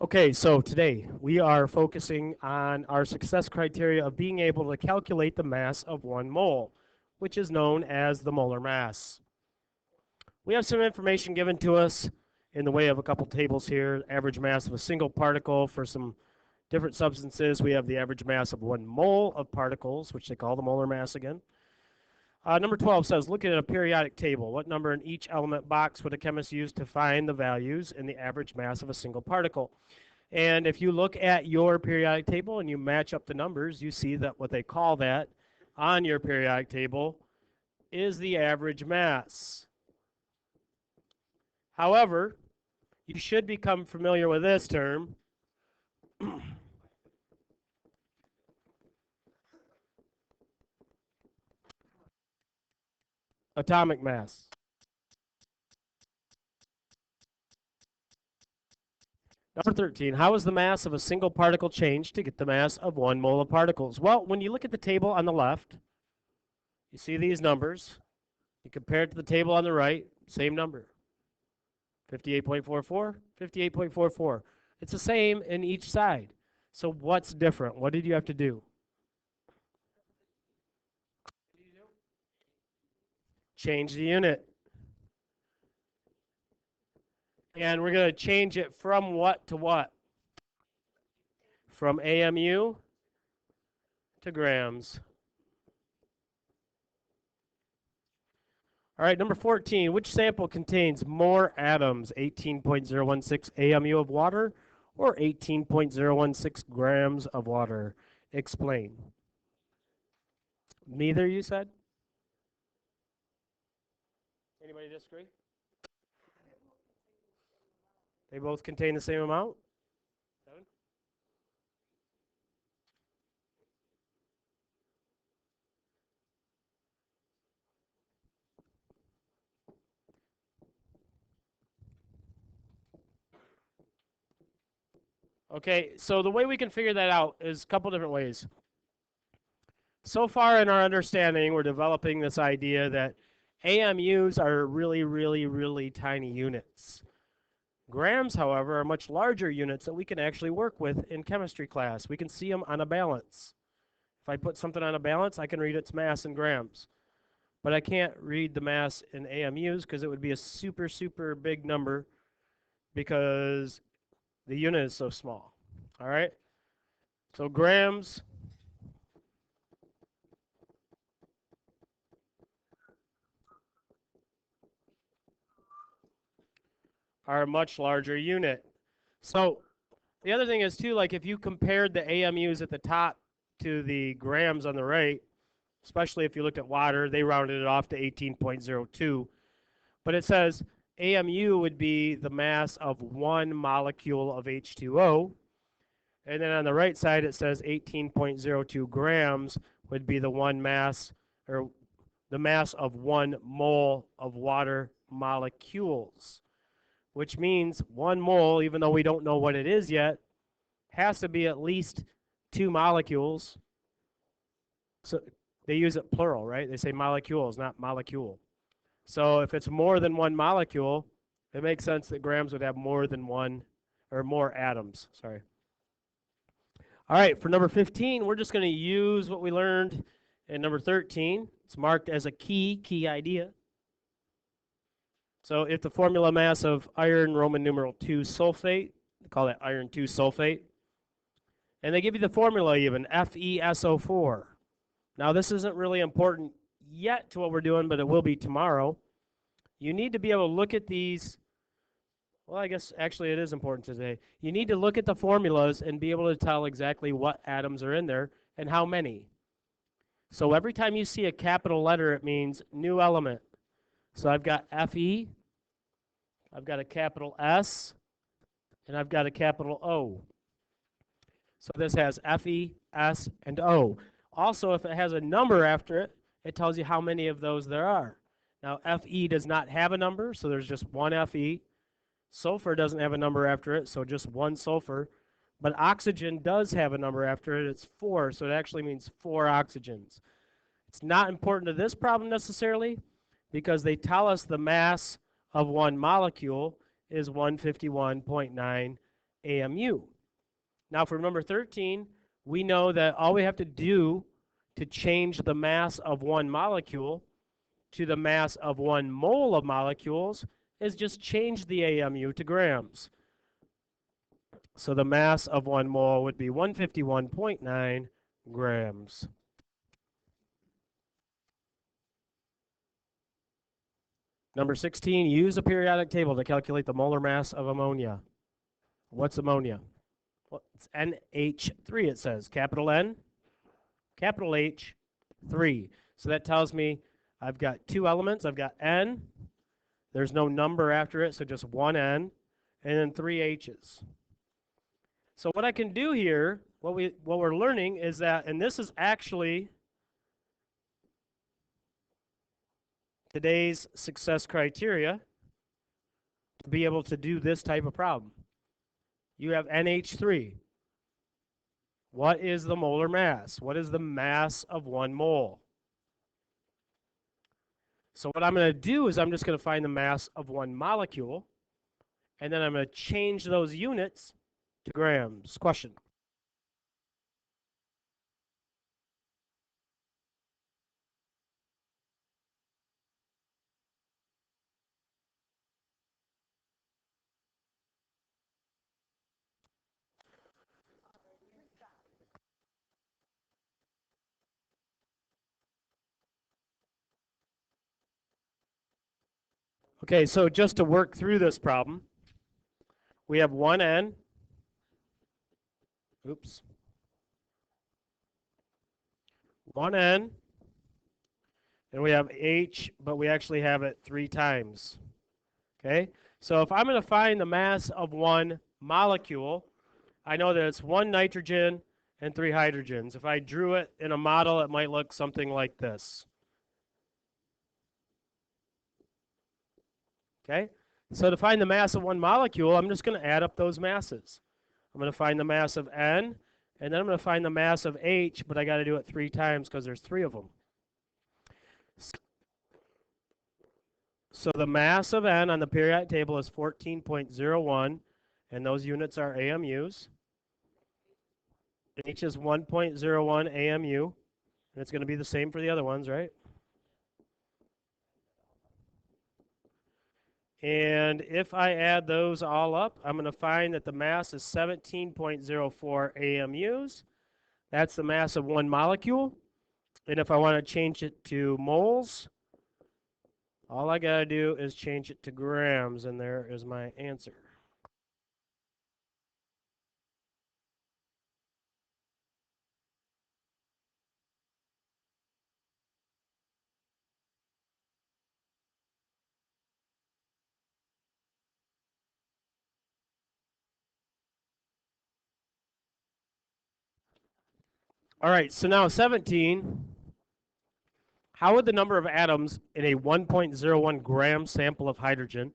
Okay, so today we are focusing on our success criteria of being able to calculate the mass of 1 mole, which is known as the molar mass. We have some information given to us in the way of a couple tables here. Average mass of a single particle for some different substances. We have the average mass of 1 mole of particles, which they call the molar mass again. Number 12 says, look at a periodic table. What number in each element box would a chemist use to find the values in the average mass of a single particle? And if you look at your periodic table and you match up the numbers, you see that what they call that on your periodic table is the average mass. However, you should become familiar with this term. Atomic mass. Number 13, how is the mass of a single particle changed to get the mass of 1 mole of particles? Well, when you look at the table on the left, you see these numbers. You compare it to the table on the right, same number. 58.44, 58.44. It's the same in each side. So what's different? What did you have to do? Change the unit. And we're going to change it from what to what? From AMU to grams. All right, number 14. Which sample contains more atoms, 18.016 AMU of water or 18.016 grams of water? Explain. Neither, you said? Anybody disagree? They both contain the same amount? 7? Okay, so the way we can figure that out is a couple different ways. So far in our understanding, we're developing this idea that AMUs are really, really, really tiny units. Grams, however, are much larger units that we can actually work with in chemistry class. We can see them on a balance. If I put something on a balance, I can read its mass in grams. But I can't read the mass in AMUs because it would be a super, super big number because the unit is so small. All right? So grams are a much larger unit. So the other thing is too, like if you compared the AMUs at the top to the grams on the right, especially if you looked at water, they rounded it off to 18.02. But it says AMU would be the mass of 1 molecule of H2O. And then on the right side, it says 18.02 grams would be the one mass, or the mass of 1 mole of water molecules, which means 1 mole, even though we don't know what it is yet, has to be at least 2 molecules. So they use it plural, right? They say molecules, not molecule. So if it's more than 1 molecule, it makes sense that grams would have more than one, or more atoms, sorry. All right, for number 15, we're just going to use what we learned in number 13. It's marked as a key idea. So if the formula mass of iron Roman numeral 2 sulfate, they call that iron 2 sulfate, and they give you the formula even, FeSO4. Now this isn't really important yet to what we're doing, but it will be tomorrow. You need to be able to look at these. Well, I guess actually it is important today. You need to look at the formulas and be able to tell exactly what atoms are in there and how many. So every time you see a capital letter, it means new element. So I've got Fe, I've got a capital S, and I've got a capital O. So this has Fe, S, and O. Also, if it has a number after it, it tells you how many of those there are. Now, Fe does not have a number, so there's just one Fe. Sulfur doesn't have a number after it, so just one sulfur. But oxygen does have a number after it. It's 4, so it actually means 4 oxygens. It's not important to this problem necessarily because they tell us the mass of 1 molecule is 151.9 AMU. Now for number 13, we know that all we have to do to change the mass of one molecule to the mass of 1 mole of molecules is just change the AMU to grams. So the mass of 1 mole would be 151.9 grams. Number 16, use a periodic table to calculate the molar mass of ammonia. What's ammonia? Well, it's NH3, it says. Capital N, capital H, 3. So that tells me I've got two elements. I've got N. There's no number after it, so just one N, and then three H's. So what I can do here, what we're learning is that, and this is actually today's success criteria to be able to do this type of problem. You have NH3. What is the molar mass? What is the mass of 1 mole? So what I'm going to do is I'm just going to find the mass of one molecule, and then I'm going to change those units to grams. Question. Okay, so just to work through this problem, we have one N. Oops. One N. And we have H, but we actually have it 3 times. Okay? So if I'm going to find the mass of one molecule, I know that it's 1 nitrogen and 3 hydrogens. If I drew it in a model, it might look something like this. Okay? So to find the mass of one molecule, I'm just going to add up those masses. I'm going to find the mass of N, and then I'm going to find the mass of H, but I got to do it 3 times because there's 3 of them. So the mass of N on the periodic table is 14.01, and those units are AMUs. H is 1.01 AMU, and it's going to be the same for the other ones, right? And if I add those all up, I'm going to find that the mass is 17.04 AMUs. That's the mass of one molecule. And if I want to change it to moles, all I got to do is change it to grams, and there is my answer. All right, so now 17. How would the number of atoms in a 1.01 gram sample of hydrogen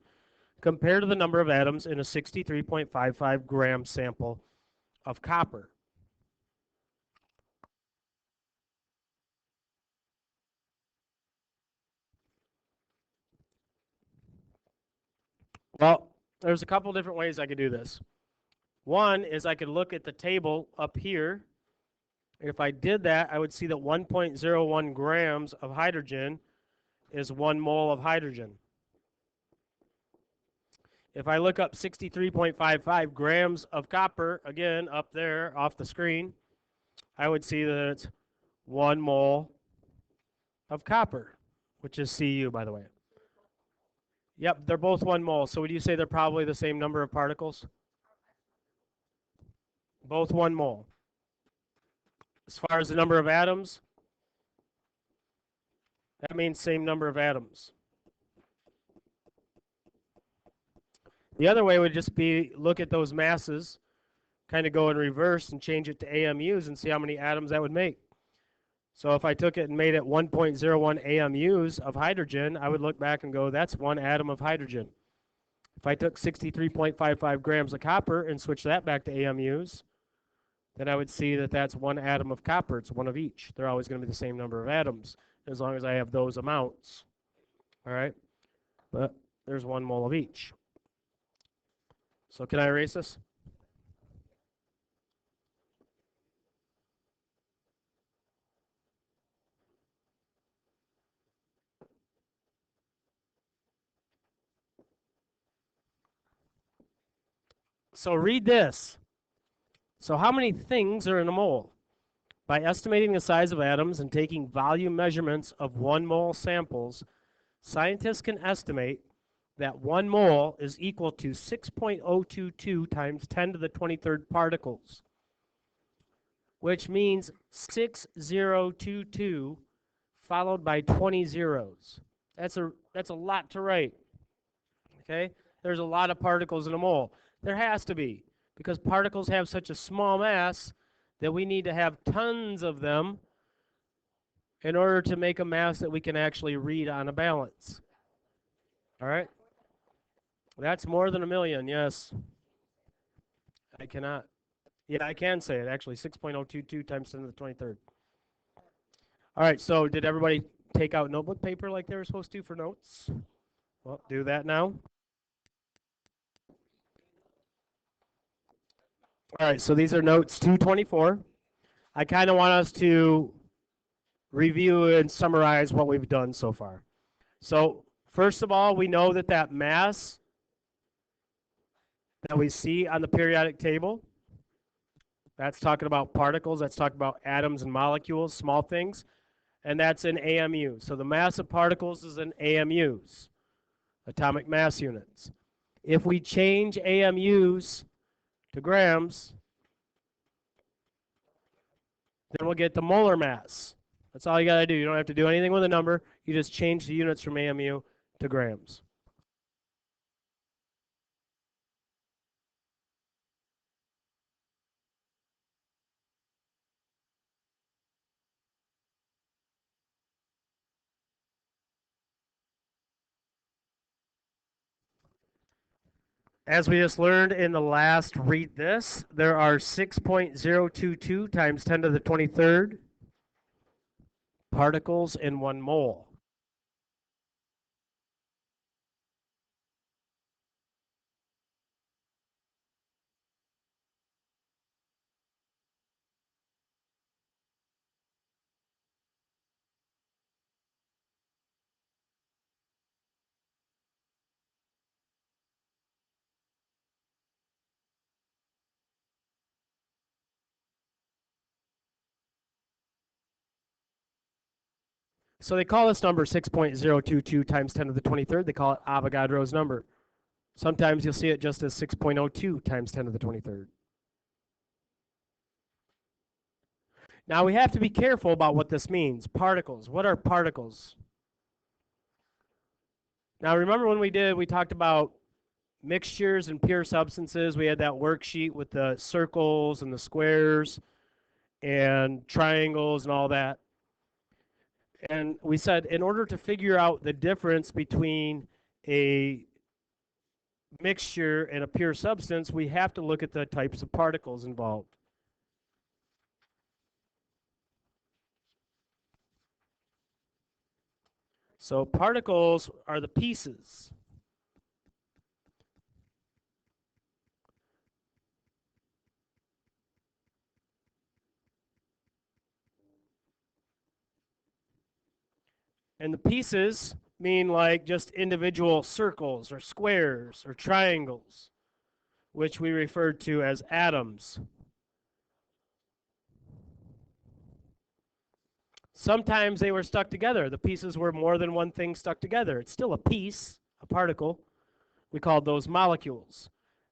compare to the number of atoms in a 63.55 gram sample of copper? Well, there's a couple different ways I could do this. One is I could look at the table up here. If I did that, I would see that 1.01 grams of hydrogen is 1 mole of hydrogen. If I look up 63.55 grams of copper, again, up there off the screen, I would see that it's 1 mole of copper, which is Cu, by the way. Yep, they're both 1 mole. So would you say they're probably the same number of particles? Both 1 mole. As far as the number of atoms, that means same number of atoms. The other way would just be look at those masses, kind of go in reverse and change it to AMUs and see how many atoms that would make. So if I took it and made it 1.01 AMUs of hydrogen, I would look back and go, that's 1 atom of hydrogen. If I took 63.55 grams of copper and switched that back to AMUs, then I would see that that's 1 atom of copper. It's 1 of each. They're always going to be the same number of atoms as long as I have those amounts. All right? But there's 1 mole of each. So can I erase this? So read this. So how many things are in a mole? By estimating the size of atoms and taking volume measurements of 1 mole samples, scientists can estimate that 1 mole is equal to 6.022 times 10 to the 23rd particles, which means 6022 followed by 20 zeros. That's a lot to write. Okay? There's a lot of particles in a mole. There has to be, because particles have such a small mass that we need to have tons of them in order to make a mass that we can actually read on a balance. All right? That's more than a million, yes. I cannot. Yeah, I can say it, actually. 6.022 times 10 to the 23rd. All right, so did everybody take out notebook paper like they were supposed to for notes? Well, do that now. All right, so these are notes 224. I kind of want us to review and summarize what we've done so far. So first of all, we know that that mass that we see on the periodic table, that's talking about particles, that's talking about atoms and molecules, small things, and that's in AMU. So the mass of particles is in AMUs, atomic mass units. If we change AMUs to grams, then we'll get the molar mass. That's all you got to do. You don't have to do anything with a number. You just change the units from AMU to grams. As we just learned in the last read this, there are 6.022 times 10 to the 23rd particles in 1 mole. So they call this number 6.022 times 10 to the 23rd. They call it Avogadro's number. Sometimes you'll see it just as 6.02 times 10 to the 23rd. Now we have to be careful about what this means. Particles. What are particles? Now remember when we talked about mixtures and pure substances. We had that worksheet with the circles and the squares and triangles and all that. And we said in order to figure out the difference between a mixture and a pure substance, we have to look at the types of particles involved. So particles are the pieces. And the pieces mean like just individual circles or squares or triangles, which we referred to as atoms. Sometimes they were stuck together. The pieces were more than one thing stuck together. It's still a piece, a particle. We called those molecules.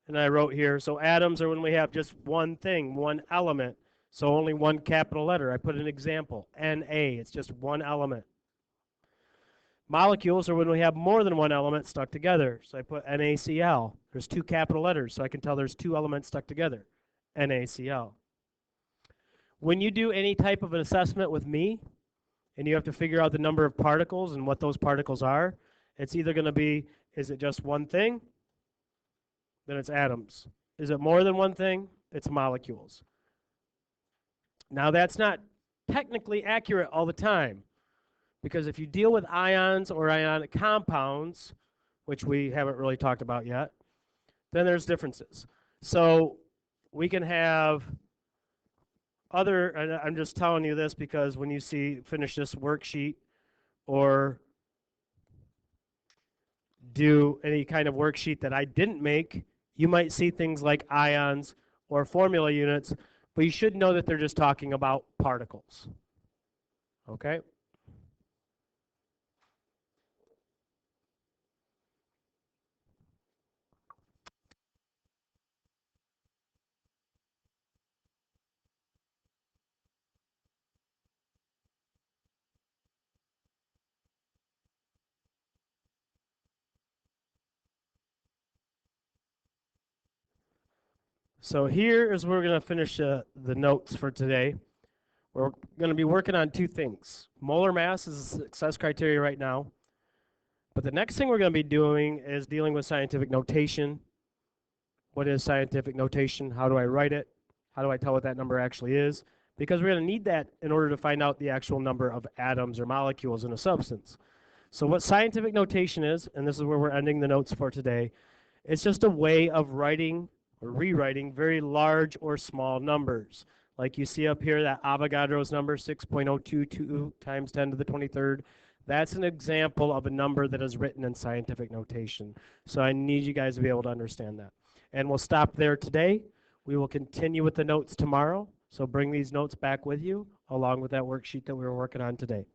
And I wrote here, so atoms are when we have just one thing, one element. So only one capital letter. I put an example, Na. It's just one element. Molecules are when we have more than one element stuck together. So I put NaCl. There's 2 capital letters, so I can tell there's 2 elements stuck together, NaCl. When you do any type of an assessment with me, and you have to figure out the number of particles and what those particles are, it's either going to be, is it just one thing? Then it's atoms. Is it more than one thing? It's molecules. Now that's not technically accurate all the time, because if you deal with ions or ionic compounds, which we haven't really talked about yet, then there's differences. So we can have other, and I'm just telling you this because when you finish this worksheet or do any kind of worksheet that I didn't make you might see things like ions or formula units, but you should know that they're just talking about particles. Okay? So here is where we're going to finish the notes for today. We're going to be working on two things. Molar mass is a success criteria right now. But the next thing we're going to be doing is dealing with scientific notation. What is scientific notation? How do I write it? How do I tell what that number actually is? Because we're going to need that in order to find out the actual number of atoms or molecules in a substance. So what scientific notation is, and this is where we're ending the notes for today, it's just a way of writing or rewriting very large or small numbers. Like you see up here, that Avogadro's number, 6.022 times 10 to the 23rd. That's an example of a number that is written in scientific notation. So I need you guys to be able to understand that. And we'll stop there today. We will continue with the notes tomorrow. So bring these notes back with you along with that worksheet that we were working on today.